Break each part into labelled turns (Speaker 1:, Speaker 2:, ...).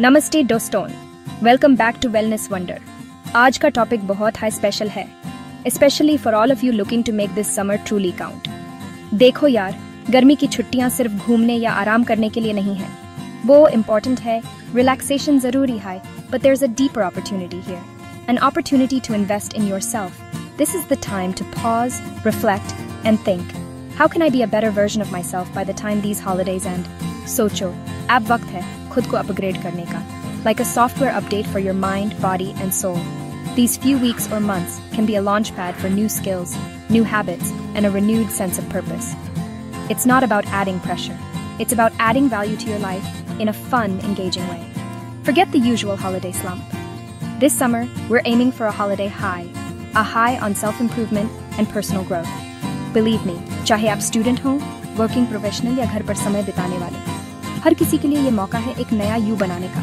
Speaker 1: नमस्ते दोस्तों, welcome back to wellness wonder. आज का टॉपिक बहुत हाई स्पेशल है, specially for all of you looking to make this summer truly count. देखो यार, गर्मी की छुट्टियां सिर्फ घूमने या आराम करने के लिए नहीं है। वो इम्पोर्टेंट है, रिलैक्सेशन जरूरी है, but there is a deeper opportunity here, an opportunity to invest in yourself. This is the time to pause, reflect and think, how can I be a better version of my self by the time these holidays end. सोचो, अब वक्त है खुद को upgrade करने का, like a software update for your mind, body, and soul. These few weeks or months can be a launchpad for new skills, new habits, and a renewed sense of purpose. It's not about adding pressure. It's about adding value to your life in a fun, engaging way. Forget the usual holiday slump. This summer, we're aiming for a holiday high, a high on self-improvement and personal growth. Believe me, चाहे आप student हो, working professional या घर पर समय बिताने वाले, हर किसी के लिए ये मौका है एक नया यू बनाने का।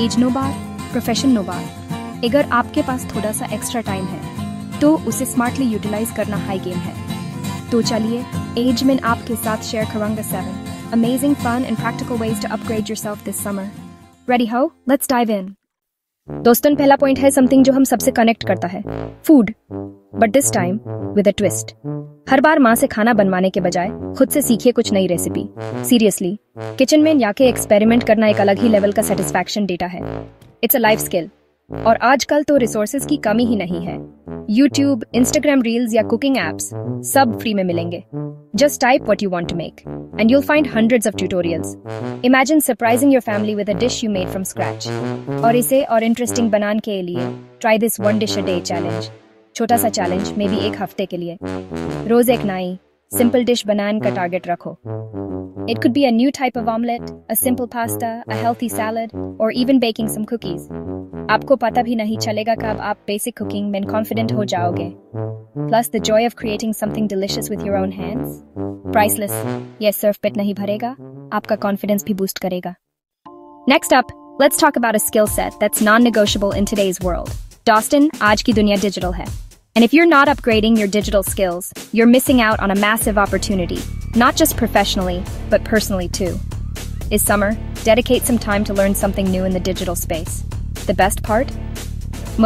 Speaker 1: एज नो बार, प्रोफेशन नो बार। अगर आपके पास थोड़ा सा एक्स्ट्रा टाइम है तो उसे स्मार्टली यूटिलाइज करना हाई गेम है। तो चलिए, एज में आपके साथ शेयर करूंगा 7 amazing fun and practical ways to upgrade yourself this summer. Ready हो? Let's dive in. दोस्तों, पहला पॉइंट है समथिंग जो हम सबसे कनेक्ट करता है, food, but this time with a twist. हर बार माँ से खाना बनवाने के बजाय खुद से सीखिए कुछ नई रेसिपी। सीरियसली, किचन में जाके एक्सपेरिमेंट करना एक अलग ही लेवल का सेटिस्फैक्शन देता है। इट्स अ लाइफ स्किल, और आजकल तो रिसोर्सेज की कमी ही नहीं है। यूट्यूब, इंस्टाग्राम रील्स या कुकिंग एप्स सब फ्री में मिलेंगे। Just type what you want to make and you'll find hundreds of tutorials. Imagine surprising your family with a dish you made from scratch. और इसे और इंटरेस्टिंग बनाने के लिए try this one dish a day challenge. छोटा सा challenge, may be एक हफ्ते के लिए। रोज एक नई सिंपल डिश बनाने का टारगेट रखो। It could be a new type of omelette, a simple pasta, a healthy salad, or even baking some cookies. आपको पता भी नहीं चलेगा कब आप बेसिक कुकिंग में कॉन्फिडेंट हो जाओगे। Plus the joy of creating something delicious with your own hands. Priceless. ये सिर्फ पेट नहीं भरेगा, आपका कॉन्फिडेंस भी बूस्ट करेगा। Next up, let's talk about a skill set that's non-negotiable in today's world. Dostin, आज की दुनिया डिजिटल है. And if you're not upgrading your digital skills, you're missing out on a massive opportunity, not just professionally, but personally too. This summer, dedicate some time to learn something new in the digital space. The best part?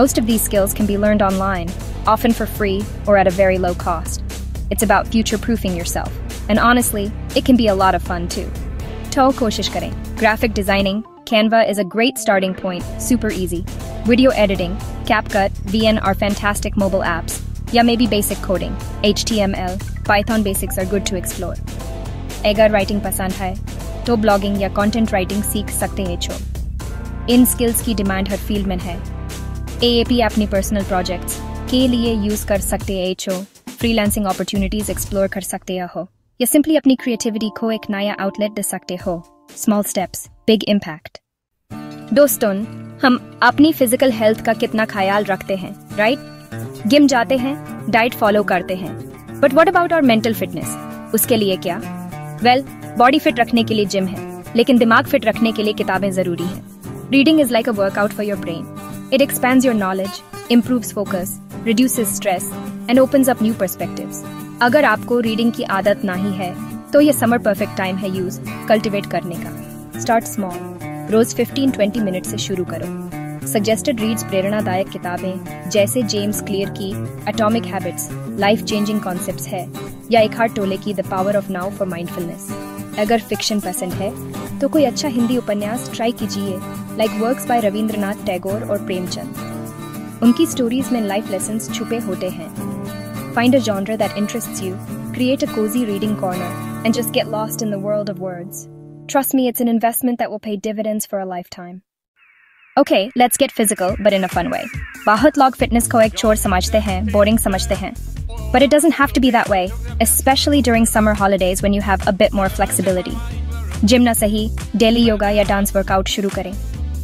Speaker 1: Most of these skills can be learned online, often for free or at a very low cost. It's about future-proofing yourself, and honestly, it can be a lot of fun too. तो कोशिश करें। Graphic designing, Canva is a great starting point, super easy. Video editing, CapCut, VN are fantastic mobile apps. या maybe basic coding, HTML, Python basics are good to explore. अगर writing पसंद है, तो blogging या content writing सीख सकते हैं छो। इन skills की demand हर field में है। AAP अपनी personal projects के लिए use कर सकते हैं छो। Freelancing opportunities explore कर सकते हो, या simply अपनी creativity को एक नया outlet दे सकते हो। Small steps, big impact. दोस्तों, हम अपनी फिजिकल हेल्थ का कितना ख्याल रखते हैं, राइट? जिम जाते हैं, डाइट फॉलो करते हैं, but what about our mental fitness? उसके लिए क्या? वेल, बॉडी फिट रखने के लिए जिम है, लेकिन दिमाग फिट रखने के लिए किताबें जरूरी हैं। Reading is like a workout for your brain. It expands your knowledge, improves focus, reduces stress, and opens up new perspectives. अगर आपको रीडिंग की आदत नहीं है, तो ये समर परफेक्ट टाइम है यूज कल्टिवेट करने का। स्टार्ट स्मॉल, रोज 15-20 मिनट से शुरू करो। सजेस्टेड रीड्स प्रेरणादायक किताबें जैसे जेम्स क्लियर की atomic habits, life changing concepts है, या एकहार्ट टोले की the power of now for mindfulness. अगर फिक्शन पसंद है तो कोई अच्छा हिंदी उपन्यास ट्राई कीजिए, like works by Rabindranath Tagore और प्रेमचंद। उनकी स्टोरीज में लाइफ लेसन्स छुपे होते हैं। Find a genre that interests you, create a cozy reading corner, and just get lost in the world of words. Trust me, it's an investment that will pay dividends for a lifetime. Okay, let's get physical, but in a fun way. बहुत लोग fitness को एक चोर समझते हैं, boring समझते हैं. But it doesn't have to be that way, especially during summer holidays when you have a bit more flexibility. Gym ना सही, daily yoga या dance workout शुरू करें.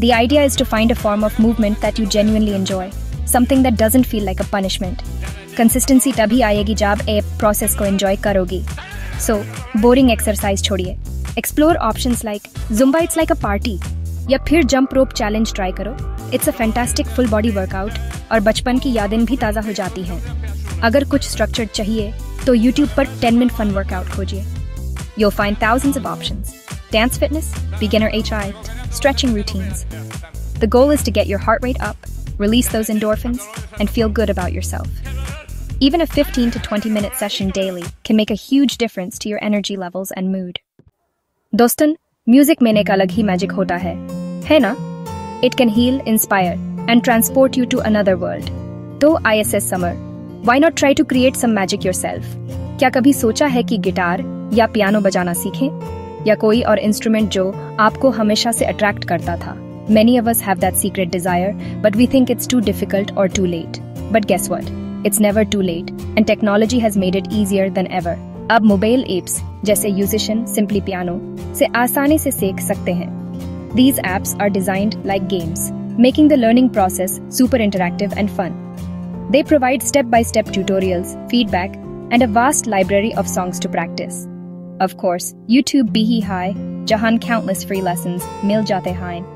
Speaker 1: The idea is to find a form of movement that you genuinely enjoy, something that doesn't feel like a punishment. Consistency तभी आएगी जब आप process को एंजॉय करोगी। सो बोरिंग एक्सरसाइज छोड़िए, explore options like Zumba, it's like a party, या फिर jump rope challenge try करो। It's a fantastic full body workout, और बचपन की यादें भी ताज़ा हो जाती हैं। अगर कुछ स्ट्रक्चर्ड चाहिए तो यूट्यूब पर 10-minute फन वर्कआउट खोजिए। You'll find thousands of options. Dance fitness, beginner HI, stretching routines. The goal is to get your heart rate up, release those endorphins, and feel good about yourself. Even a 15 to 20-minute session daily can make a huge difference to your energy levels and mood. दोस्तन, music में एक अलग ही magic होता है ना? It can heal, inspire, and transport you to another world. तो ISS Summer, why not try to create some magic yourself? क्या कभी सोचा है कि गिटार या पियानो बजाना सीखें? या कोई और इंस्ट्रूमेंट जो आपको हमेशा से अट्रैक्ट करता था? Many of us have that secret desire, but we think it's too difficult or too late. But guess what? It's never too late, and technology has made it easier than ever. अब mobile apps जैसे Musician, Simply Piano से आसानी से सीख सकते हैं. These apps are designed like games, making the learning process super interactive and fun. They provide step-by-step tutorials, feedback, and a vast library of songs to practice. Of course, YouTube bhi hai, jahan countless free lessons mil jate hain.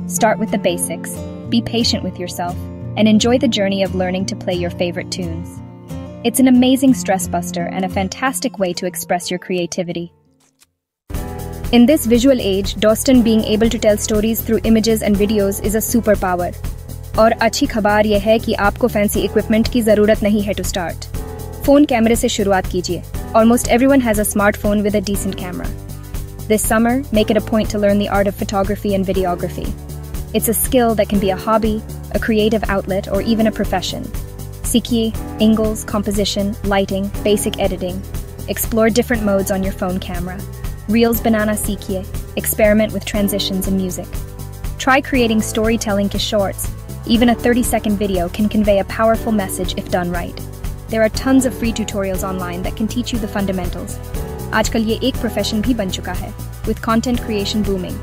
Speaker 1: Start with the basics, be patient with yourself, and enjoy the journey of learning to play your favorite tunes. It's an amazing stress buster and a fantastic way to express your creativity. In this visual age, Dostan being able to tell stories through images and videos is a superpower. और अच्छी खबर यह है कि आपको fancy equipment की जरूरत नहीं है to start. फोन कैमरे से शुरुआत कीजिए. Almost everyone has a smartphone with a decent camera. This summer, make it a point to learn the art of photography and videography. It's a skill that can be a hobby, a creative outlet, or even a profession. Seekiye angles, composition, lighting, basic editing. Explore different modes on your phone camera. Reels banana seekiye. Experiment with transitions in music. Try creating storytelling ke shorts. Even a 30-second video can convey a powerful message if done right. There are tons of free tutorials online that can teach you the fundamentals. आजकल ये एक profession भी बन चुका है, with content creation booming.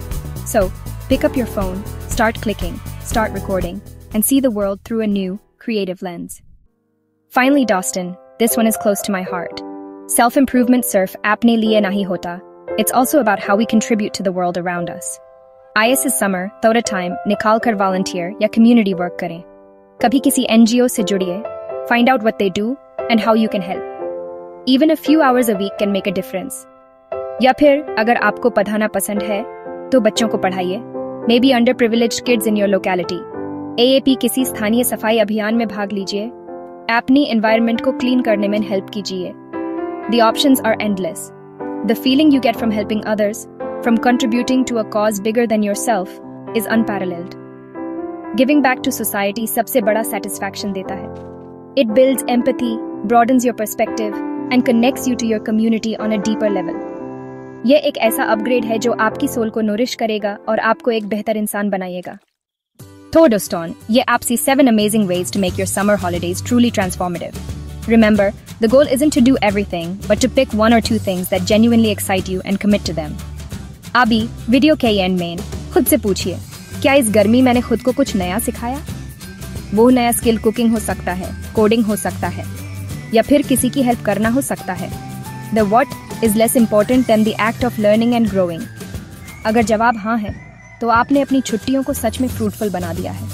Speaker 1: So, pick up your phone, start clicking, start recording, and see the world through a new, creative lens. Finally, Dostan, this one is close to my heart. Self-improvement surf apne liye nahi hota. It's also about how we contribute to the world around us. ISS Summer, थोड़ा time निकाल कर volunteer या community work करें. कभी किसी NGO से जुड़िए, find out what they do and how you can help. Even a few hours a week can make a difference. या फिर अगर आपको पढ़ाना पसंद है, तो बच्चों को पढ़ाइए. Maybe underprivileged kids in your locality. AAP किसी स्थानीय सफाई अभियान में भाग लीजिए. अपनी environment को clean करने में help कीजिए. The options are endless. The feeling you get from helping others, from contributing to a cause bigger than yourself, is unparalleled. Giving back to society सबसे बड़ा satisfaction देता है. It builds empathy, broadens your perspective, and connects you to your community on a deeper level. ये एक ऐसा upgrade है जो आपकी soul को nourish करेगा और आपको एक बेहतर इंसान बनाएगा. तो दोस्तों, ये आपसी 7 amazing ways to make your summer holidays truly transformative. Remember, the goal isn't to do everything, but to pick 1 or 2 things that genuinely excite you and commit to them. अभी वीडियो के एंड में खुद से पूछिए, क्या इस गर्मी मैंने खुद को कुछ नया सिखाया? वो नया स्किल कुकिंग हो सकता है, कोडिंग हो सकता है, या फिर किसी की हेल्प करना हो सकता है. The what is less important than the act of learning and growing. अगर जवाब हाँ है, तो आपने अपनी छुट्टियों को सच में फ्रूटफुल बना दिया है.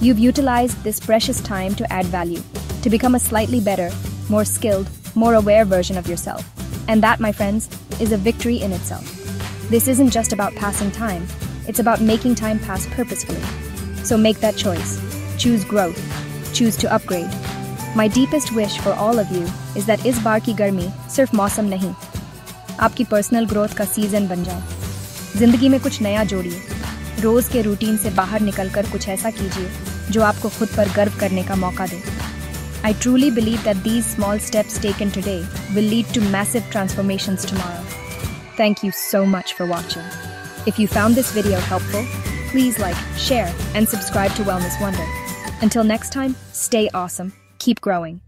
Speaker 1: You've utilized this precious time to add value, to become a slightly better, more skilled, more aware version of yourself. And that, my friends, is a victory in itself. This isn't just about passing time, it's about making time pass purposefully. So make that choice. Choose growth. Choose to upgrade. My deepest wish for all of you is that इस बार की गर्मी सिर्फ मौसम नहीं, आपकी personal growth का season बन जाए. जिंदगी में कुछ नया जोड़िए. रोज के रूटीन से बाहर निकलकर कुछ ऐसा कीजिए जो आपको खुद पर गर्व करने का मौका दे. I truly believe that these small steps taken today will lead to massive transformations tomorrow. Thank you so much for watching. If you found this video helpful, please like, share, and subscribe to Wellness Wonder. Until next time, stay awesome, keep growing.